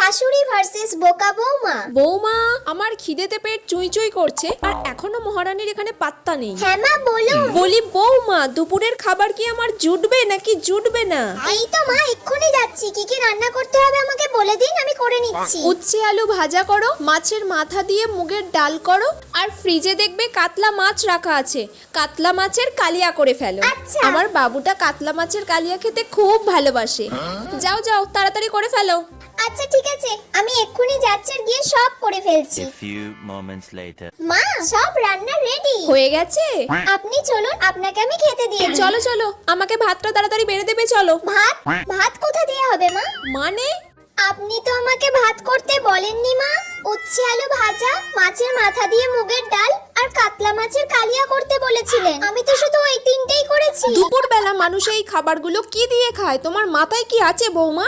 শাশুড়ি ভার্সেস বোকা বৌমা। বৌমা, আমার খিদেতে পেট চুই চুই করছে আর এখনো মহারানীর এখানে পাত্তা নেই। হ্যাঁ মা বলো। বলি বৌমা, দুপুরের খাবার কি আমার জুটবে নাকি জুটবে না? এই তো মা এক্ষুনি যাচ্ছি, কি কি রান্না করতে হবে আমাকে বলে দিন, আমি করে নিচ্ছি। উচ্ছে আলু ভাজা করো, মাছের মাথা দিয়ে মুগের ডাল করো, আর ফ্রিজে দেখবে কাতলা মাছ রাখা আছে, কাতলা মাছের কালিয়া করে ফেলো। আচ্ছা। আমার বাবুটা কাতলা মাছের কালিয়া খেতে খুব ভালোবাসে। যাও যাও তাড়াতাড়ি করে ফেলো। আচ্ছা ঠিক আছে, আমি এক্ষুনি যাচ্ছি আর গিয়ে সব করে ফেলছি। A few moments later. মা সব রান্না রেডি হয়ে গেছে? আপনি চলুন, আপনাকে আমি খেতে দিয়ে দিই। চলো চলো, আমাকে ভাতটা তাড়াতাড়ি বেড়ে দেবে, চলো। ভাত? ভাত কোথা দিয়ে হবে মা? মানে? আপনি তো আমাকে ভাত করতে বলেননি মা। উচ্ছে আলু ভাজা, মাছের মাথা দিয়ে মুগের ডাল আর কাতলা মাছের কালিয়া করতে বলেছিলেন। আমি তো শুধু ওই তিনটেই করেছি। দুপুরবেলা মানুষ এই খাবারগুলো কি দিয়ে খায়? তোমার মাথায় কি আছে বৌমা?